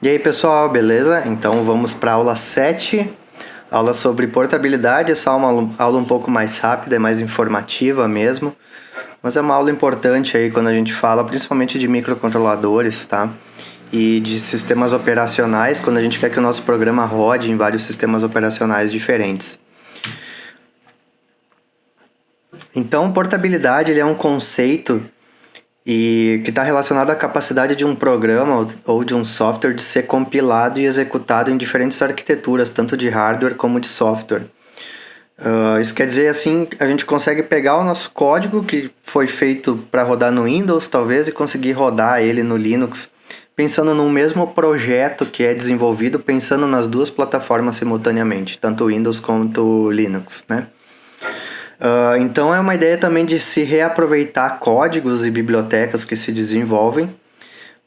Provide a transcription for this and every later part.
E aí pessoal, beleza? Então vamos para a aula 7, aula sobre portabilidade. Essa é uma aula um pouco mais rápida, é mais informativa mesmo, mas é uma aula importante aí quando a gente fala principalmente de microcontroladores, tá? E de sistemas operacionais, quando a gente quer que o nosso programa rode em vários sistemas operacionais diferentes. Então, portabilidade ele é um conceito e que está relacionado à capacidade de um programa ou de um software de ser compilado e executado em diferentes arquiteturas, tanto de hardware como de software. Isso quer dizer, assim, a gente consegue pegar o nosso código que foi feito para rodar no Windows, talvez, e conseguir rodar ele no Linux, pensando no mesmo projeto que é desenvolvido, pensando nas duas plataformas simultaneamente, tanto Windows quanto Linux, né? Então é uma ideia também de se reaproveitar códigos e bibliotecas que se desenvolvem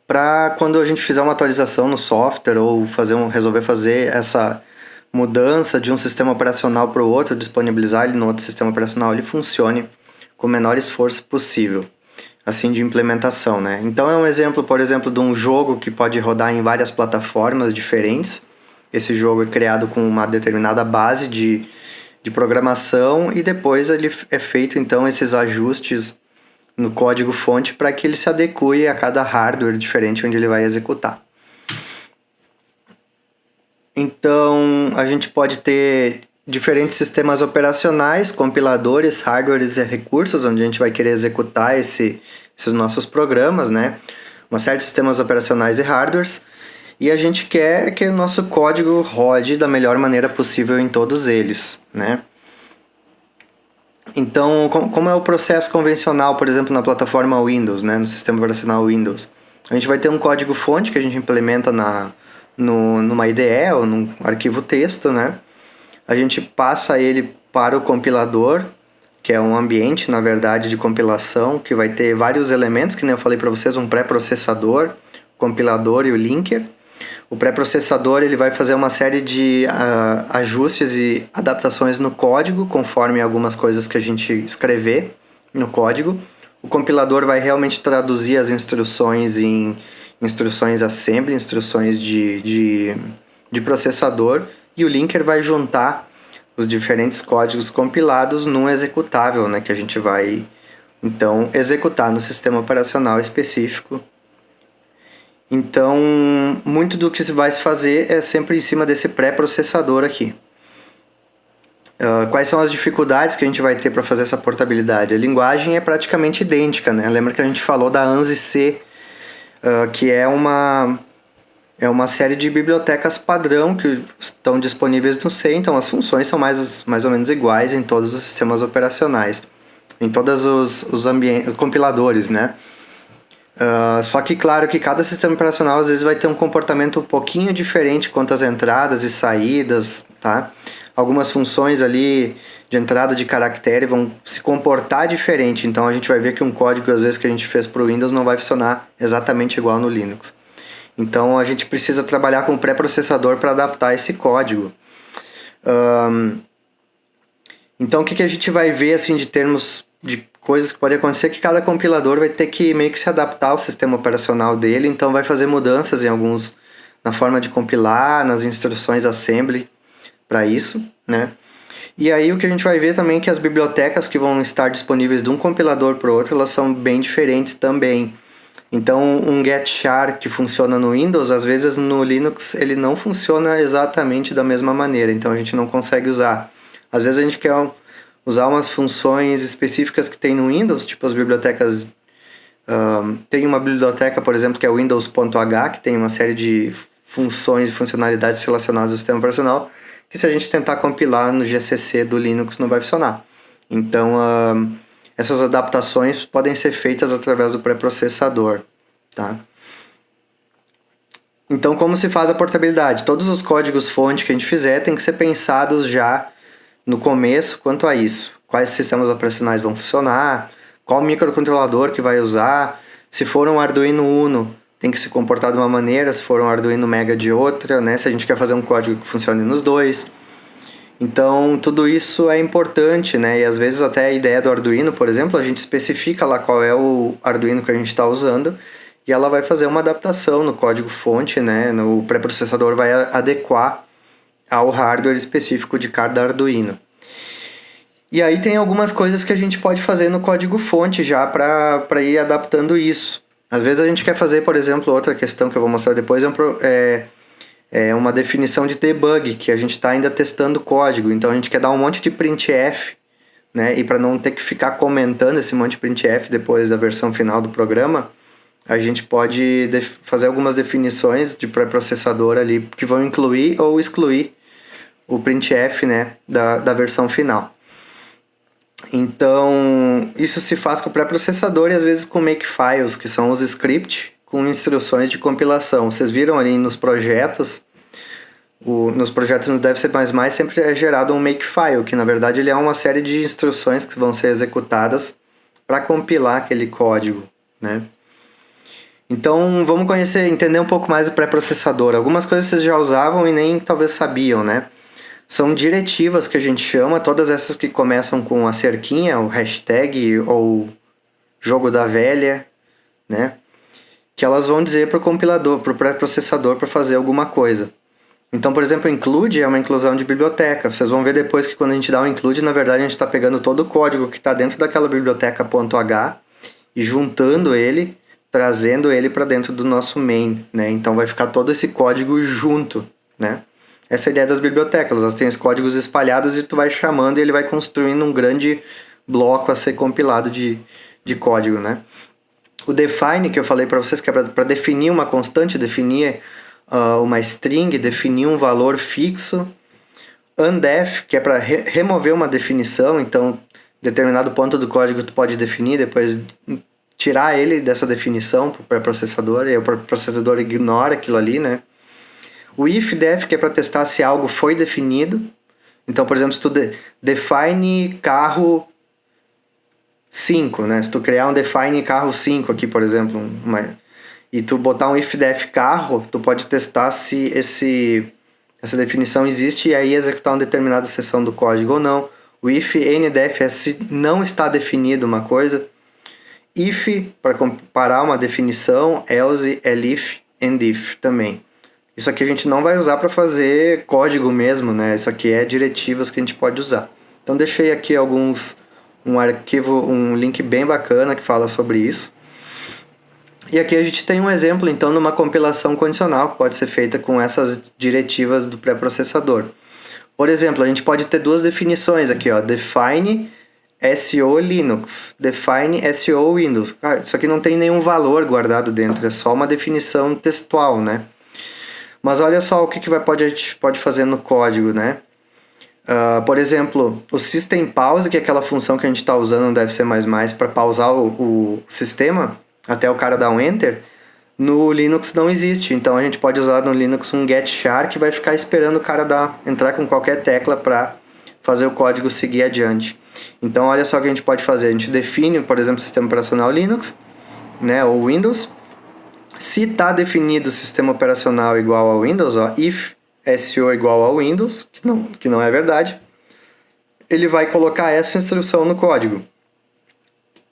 para quando a gente fizer uma atualização no software ou resolver fazer essa mudança de um sistema operacional para o outro, disponibilizar ele no outro sistema operacional, ele funcione com o menor esforço possível, assim, de implementação, né? Então é um exemplo, por exemplo, de um jogo que pode rodar em várias plataformas diferentes. Esse jogo é criado com uma determinada base de programação e depois ele é feito então esses ajustes no código fonte para que ele se adeque a cada hardware diferente onde ele vai executar. Então a gente pode ter diferentes sistemas operacionais, compiladores, hardwares e recursos onde a gente vai querer executar esses nossos programas, né? Uma série de sistemas operacionais e hardwares. E a gente quer que o nosso código rode da melhor maneira possível em todos eles, né? Então, como é o processo convencional, por exemplo, na plataforma Windows, né? No sistema operacional Windows? A gente vai ter um código-fonte que a gente implementa numa IDE ou num arquivo texto, né? A gente passa ele para o compilador, que é um ambiente, na verdade, de compilação, que vai ter vários elementos, que nem eu falei para vocês, um pré-processador, compilador e o linker. O pré-processador ele vai fazer uma série de ajustes e adaptações no código, conforme algumas coisas que a gente escrever no código. O compilador vai realmente traduzir as instruções em instruções assembly, instruções de processador, e o linker vai juntar os diferentes códigos compilados num executável, né, que a gente vai então executar no sistema operacional específico. Então, muito do que vai se fazer é sempre em cima desse pré-processador aqui. Quais são as dificuldades que a gente vai ter para fazer essa portabilidade? A linguagem é praticamente idêntica, né? Lembra que a gente falou da ANSI C, que é uma série de bibliotecas padrão que estão disponíveis no C, então as funções são mais ou menos iguais em todos os sistemas operacionais, em todos os compiladores, né? Só que, claro, que cada sistema operacional às vezes vai ter um comportamento um pouquinho diferente quanto às entradas e saídas, tá? Algumas funções ali de entrada de caractere vão se comportar diferente, então a gente vai ver que um código às vezes que a gente fez para o Windows não vai funcionar exatamente igual no Linux. Então a gente precisa trabalhar com o pré-processador para adaptar esse código. Então o que a gente vai ver assim de termos de coisas que podem acontecer, que cada compilador vai ter que meio que se adaptar ao sistema operacional dele, então vai fazer mudanças na forma de compilar, nas instruções assembly para isso, né? E aí o que a gente vai ver também é que as bibliotecas que vão estar disponíveis de um compilador para o outro, elas são bem diferentes também. Então um getchar que funciona no Windows, às vezes no Linux ele não funciona exatamente da mesma maneira, então a gente não consegue usar. Às vezes a gente quer usar umas funções específicas que tem no Windows, tipo as bibliotecas. Tem uma biblioteca, por exemplo, que é o Windows.h, que tem uma série de funções e funcionalidades relacionadas ao sistema operacional, que se a gente tentar compilar no GCC do Linux não vai funcionar. Então, essas adaptações podem ser feitas através do pré-processador, tá? Então, como se faz a portabilidade? Todos os códigos-fonte que a gente fizer tem que ser pensados já no começo quanto a isso. Quais sistemas operacionais vão funcionar, qual microcontrolador que vai usar, se for um Arduino Uno tem que se comportar de uma maneira, se for um Arduino Mega de outra, né? Se a gente quer fazer um código que funcione nos dois. Então tudo isso é importante, né? E às vezes até a ideia do Arduino, por exemplo, a gente especifica lá qual é o Arduino que a gente está usando e ela vai fazer uma adaptação no código-fonte, né? O pré-processador vai adequar ao hardware específico de cada Arduino. E aí tem algumas coisas que a gente pode fazer no código-fonte já para ir adaptando isso. Às vezes a gente quer fazer, por exemplo, outra questão que eu vou mostrar depois é uma definição de debug, que a gente está ainda testando o código. Então a gente quer dar um monte de printf, né? E para não ter que ficar comentando esse monte de printf depois da versão final do programa, a gente pode fazer algumas definições de pré-processador ali que vão incluir ou excluir o printf, né, da versão final. Então, isso se faz com o pré-processador e às vezes com makefiles, que são os scripts com instruções de compilação. Vocês viram ali nos projetos, nos projetos no Dev C++ sempre é gerado um makefile, que na verdade ele é uma série de instruções que vão ser executadas para compilar aquele código, né? Então, vamos entender um pouco mais o pré-processador. Algumas coisas vocês já usavam e nem talvez sabiam, né? São diretivas que a gente chama, todas essas que começam com a cerquinha, o hashtag ou jogo da velha, né? Que elas vão dizer para o compilador, para o pré-processador para fazer alguma coisa. Então, por exemplo, include é uma inclusão de biblioteca. Vocês vão ver depois que quando a gente dá um include, na verdade a gente está pegando todo o código que está dentro daquela biblioteca .h e juntando ele, trazendo ele para dentro do nosso main, né? Então vai ficar todo esse código junto, né? Essa é a ideia das bibliotecas, elas têm os códigos espalhados e tu vai chamando e ele vai construindo um grande bloco a ser compilado de código, né? O define, que eu falei para vocês, que é para definir uma constante, definir uma string, definir um valor fixo. Undef, que é para remover uma definição, então determinado ponto do código tu pode definir, depois tirar ele dessa definição para o processador, e o processador ignora aquilo ali, né? O if-def, que é para testar se algo foi definido. Então, por exemplo, se tu define carro 5, né? Se tu criar um define carro 5 aqui, por exemplo, e tu botar um if-def carro, tu pode testar se essa definição existe e aí executar uma determinada seção do código ou não. O if-ndef é se não está definido uma coisa. If, para comparar uma definição, else, elif, and if também. Isso aqui a gente não vai usar para fazer código mesmo, né? Isso aqui é diretivas que a gente pode usar. Então deixei aqui um link bem bacana que fala sobre isso. E aqui a gente tem um exemplo, então, de uma compilação condicional que pode ser feita com essas diretivas do pré-processador. Por exemplo, a gente pode ter duas definições aqui, ó, define SO Linux, define SO Windows. Isso aqui não tem nenhum valor guardado dentro, é só uma definição textual, né? Mas olha só o que a gente pode fazer no código, né? Por exemplo, o system pause, que é aquela função que a gente está usando no Dev C++ para pausar o sistema, até o cara dar um enter, no Linux não existe. Então a gente pode usar no Linux um getChar que vai ficar esperando o cara entrar com qualquer tecla para fazer o código seguir adiante. Então olha só o que a gente pode fazer. A gente define, por exemplo, o sistema operacional Linux, né, ou Windows. Se está definido o sistema operacional igual ao Windows, ó, if SO igual ao Windows, que não é verdade, ele vai colocar essa instrução no código.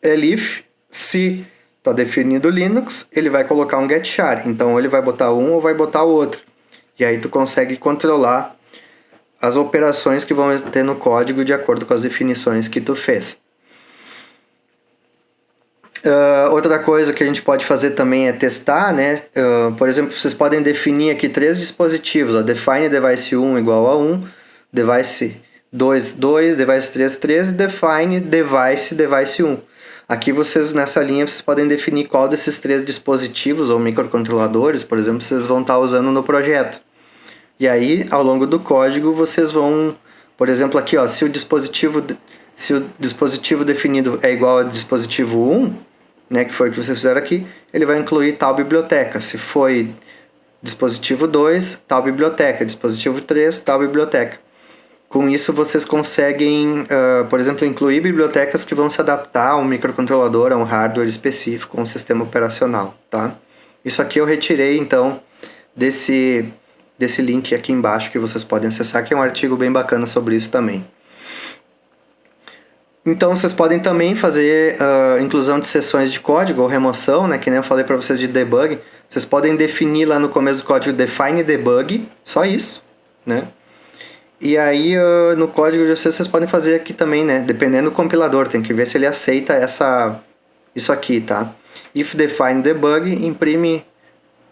Elif, se está definido Linux, ele vai colocar um getChar. Então ele vai botar um ou vai botar o outro. E aí tu consegue controlar as operações que vão ter no código de acordo com as definições que tu fez. Outra coisa que a gente pode fazer também é testar, né? Por exemplo, vocês podem definir aqui 3 dispositivos. Ó, define device 1 igual a 1, device 2, 2, device 3, 3 e define device 1. Aqui nessa linha vocês podem definir qual desses 3 dispositivos ou microcontroladores, por exemplo, vocês vão estar usando no projeto. E aí, ao longo do código, vocês vão, por exemplo, aqui, ó, se o dispositivo definido é igual ao dispositivo 1, né, que foi o que vocês fizeram aqui, ele vai incluir tal biblioteca. Se foi dispositivo 2, tal biblioteca. Dispositivo 3, tal biblioteca. Com isso, vocês conseguem, por exemplo, incluir bibliotecas que vão se adaptar a um microcontrolador, a um hardware específico, a um sistema operacional, tá? Isso aqui eu retirei, então, desse link aqui embaixo que vocês podem acessar, que é um artigo bem bacana sobre isso também. Então vocês podem também fazer inclusão de seções de código ou remoção, né? Que nem eu falei para vocês de debug. Vocês podem definir lá no começo do código define debug, só isso, né? E aí no código de vocês podem fazer aqui também, né? Dependendo do compilador, tem que ver se ele aceita isso aqui, tá? If define debug,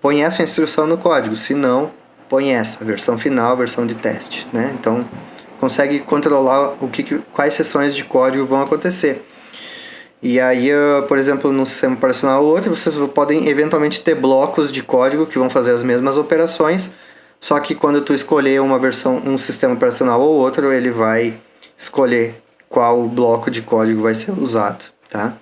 põe essa instrução no código. Se não, põe essa, versão final, versão de teste, né? Então consegue controlar quais seções de código vão acontecer. E aí, por exemplo, no sistema operacional ou outro, vocês podem eventualmente ter blocos de código que vão fazer as mesmas operações, só que quando tu escolher uma versão, um sistema operacional ou outro, ele vai escolher qual bloco de código vai ser usado, tá?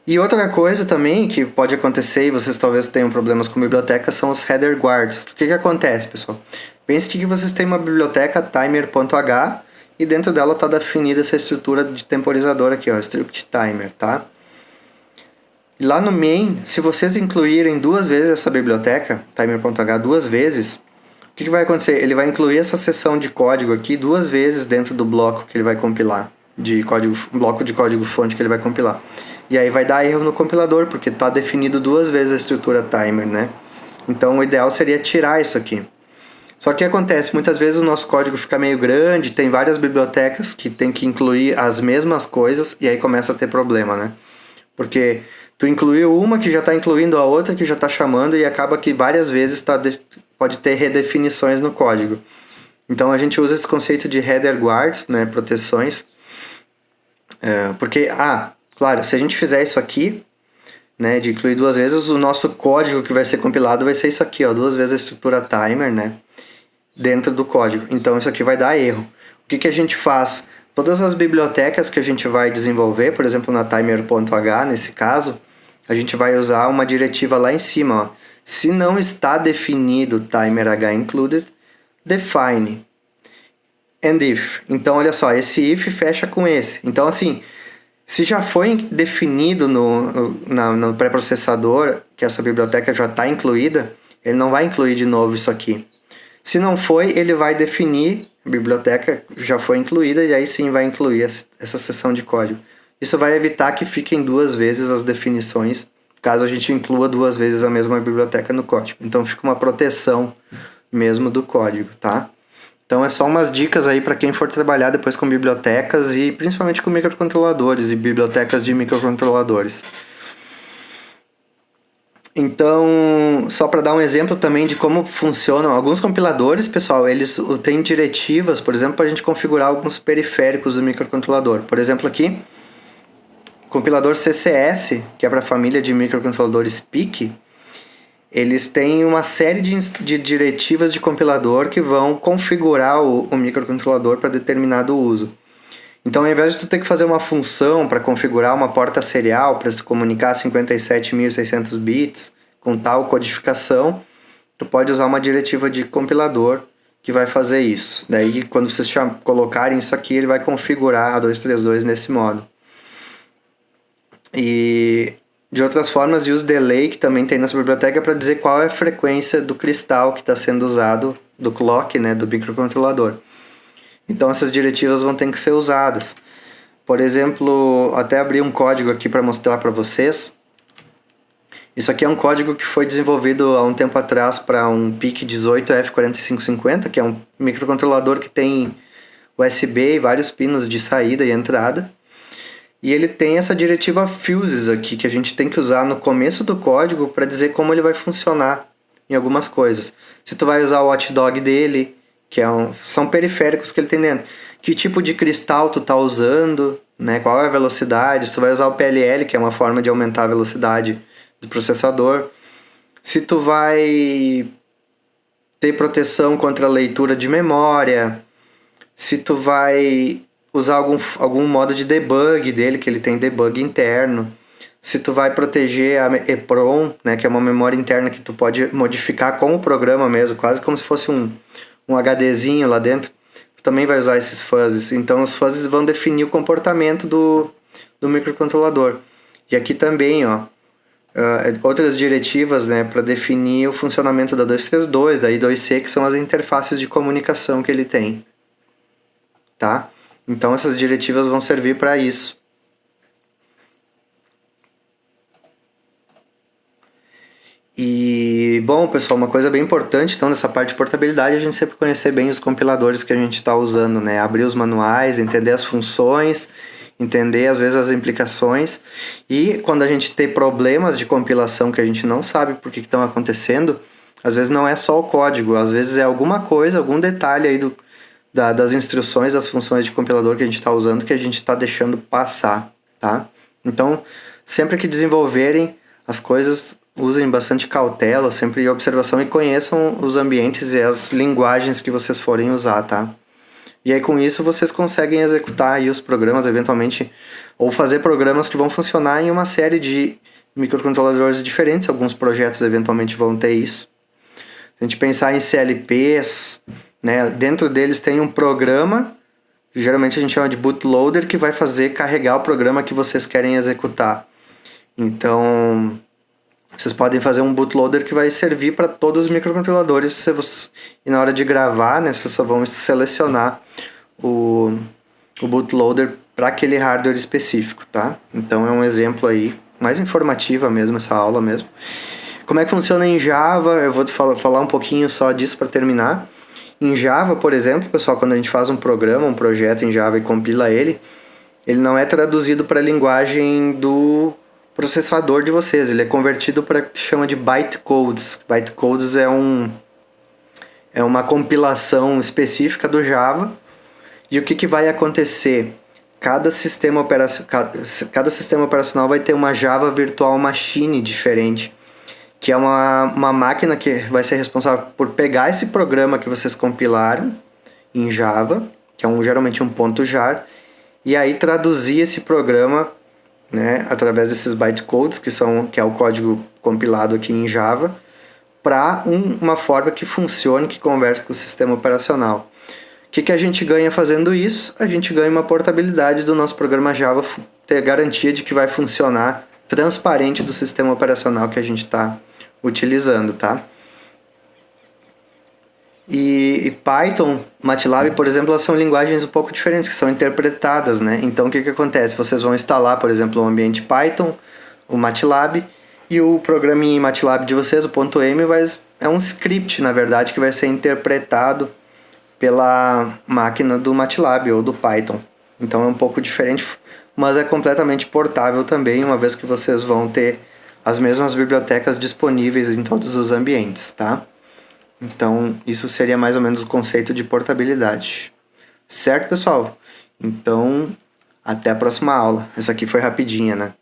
E outra coisa também que pode acontecer, e vocês talvez tenham problemas com bibliotecas, são os header guards. O que acontece, pessoal? Pense que vocês têm uma biblioteca timer.h e dentro dela está definida essa estrutura de temporizador aqui, ó, struct timer, tá? E lá no main, se vocês incluírem 2 vezes essa biblioteca, timer.h 2 vezes, o que vai acontecer? Ele vai incluir essa seção de código aqui 2 vezes dentro do bloco que ele vai compilar, bloco de código fonte que ele vai compilar. E aí vai dar erro no compilador, porque está definido 2 vezes a estrutura timer, né? Então o ideal seria tirar isso aqui. Só que o que acontece? Muitas vezes o nosso código fica meio grande, tem várias bibliotecas que tem que incluir as mesmas coisas e aí começa a ter problema, né? Porque tu incluiu uma que já está incluindo a outra que já está chamando e acaba que várias vezes pode ter redefinições no código. Então a gente usa esse conceito de header guards, né, proteções, porque, claro, se a gente fizer isso aqui, né, de incluir 2 vezes, o nosso código que vai ser compilado vai ser isso aqui, ó, 2 vezes a estrutura timer, né, dentro do código. Então isso aqui vai dar erro. O que a gente faz? Todas as bibliotecas que a gente vai desenvolver, por exemplo na timer.h, nesse caso, a gente vai usar uma diretiva lá em cima, ó. Se não está definido timer h included, define and if. Então olha só, esse if fecha com esse. Então assim, se já foi definido no pré-processador que essa biblioteca já está incluída, ele não vai incluir de novo isso aqui. Se não foi, ele vai definir, a biblioteca já foi incluída, e aí sim vai incluir essa seção de código. Isso vai evitar que fiquem 2 vezes as definições, caso a gente inclua 2 vezes a mesma biblioteca no código. Então fica uma proteção mesmo do código, tá? Então é só umas dicas aí para quem for trabalhar depois com bibliotecas e principalmente com microcontroladores e bibliotecas de microcontroladores. Então, só para dar um exemplo também de como funcionam alguns compiladores, pessoal, eles têm diretivas, por exemplo, para a gente configurar alguns periféricos do microcontrolador. Por exemplo aqui, o compilador CCS, que é para a família de microcontroladores PIC, eles têm uma série de diretivas de compilador que vão configurar o microcontrolador para determinado uso. Então, ao invés de tu ter que fazer uma função para configurar uma porta serial para se comunicar a 57.600 bits com tal codificação, tu pode usar uma diretiva de compilador que vai fazer isso. Daí, quando vocês colocarem isso aqui, ele vai configurar a 232 nesse modo. E de outras formas, use delay, que também tem nessa biblioteca, para dizer qual é a frequência do cristal que está sendo usado, do clock, né, do microcontrolador. Então essas diretivas vão ter que ser usadas. Por exemplo, até abri um código aqui para mostrar para vocês. Isso aqui é um código que foi desenvolvido há um tempo atrás para um PIC 18F4550, que é um microcontrolador que tem USB e vários pinos de saída e entrada. E ele tem essa diretiva fuses aqui, que a gente tem que usar no começo do código para dizer como ele vai funcionar em algumas coisas. Se tu vai usar o watchdog dele, que são periféricos que ele tem dentro. Que tipo de cristal tu tá usando, né? Qual é a velocidade? Se tu vai usar o PLL, que é uma forma de aumentar a velocidade do processador. Se tu vai ter proteção contra a leitura de memória. Se tu vai usar algum modo de debug dele, que ele tem debug interno. Se tu vai proteger a EPROM, né? Que é uma memória interna que tu pode modificar com o programa mesmo, quase como se fosse um HDzinho lá dentro, tu também vai usar esses fuzzes. Então os fuzzes vão definir o comportamento do microcontrolador. E aqui também, ó, outras diretivas, né, para definir o funcionamento da 232, da I2C, que são as interfaces de comunicação que ele tem. Tá? Então essas diretivas vão servir para isso. E, bom, pessoal, uma coisa bem importante, então, nessa parte de portabilidade, a gente sempre conhecer bem os compiladores que a gente está usando, né? Abrir os manuais, entender as funções, entender, às vezes, as implicações. E quando a gente tem problemas de compilação que a gente não sabe por que estão acontecendo, às vezes não é só o código, às vezes é alguma coisa, algum detalhe aí das instruções, das funções de compilador que a gente está usando que a gente está deixando passar, tá? Então, sempre que desenvolverem as coisas, usem bastante cautela, sempre observação e conheçam os ambientes e as linguagens que vocês forem usar, tá? E aí com isso vocês conseguem executar aí os programas eventualmente, ou fazer programas que vão funcionar em uma série de microcontroladores diferentes, alguns projetos eventualmente vão ter isso. Se a gente pensar em CLPs, né, dentro deles tem um programa, que geralmente a gente chama de bootloader, que vai fazer carregar o programa que vocês querem executar. Então, vocês podem fazer um bootloader que vai servir para todos os microcontroladores. E na hora de gravar, né, vocês só vão selecionar o bootloader para aquele hardware específico, tá? Então é um exemplo aí, mais informativa mesmo, essa aula mesmo. Como é que funciona em Java? Eu vou falar um pouquinho só disso para terminar. Em Java, por exemplo, pessoal, quando a gente faz um programa, um projeto em Java e compila ele não é traduzido para a linguagem do processador de vocês, ele é convertido para o que chama de bytecodes. Bytecodes é uma compilação específica do Java. E o que vai acontecer? Cada sistema operacional vai ter uma Java Virtual Machine diferente, que é uma máquina que vai ser responsável por pegar esse programa que vocês compilaram em Java, que é geralmente um .jar, e aí traduzir esse programa, né, através desses bytecodes, que é o código compilado aqui em Java, para uma forma que funcione, que converse com o sistema operacional. O que a gente ganha fazendo isso? A gente ganha uma portabilidade do nosso programa Java, ter garantia de que vai funcionar transparente do sistema operacional que a gente está utilizando, tá? E Python, MATLAB, por exemplo, elas são linguagens um pouco diferentes, que são interpretadas, né? Então, o que acontece? Vocês vão instalar, por exemplo, um ambiente Python, o MATLAB, e o programinha em MATLAB de vocês, o .m, é um script, na verdade, que vai ser interpretado pela máquina do MATLAB ou do Python. Então, é um pouco diferente, mas é completamente portável também, uma vez que vocês vão ter as mesmas bibliotecas disponíveis em todos os ambientes, tá? Então, isso seria mais ou menos o conceito de portabilidade. Certo, pessoal? Então, até a próxima aula. Essa aqui foi rapidinha, né?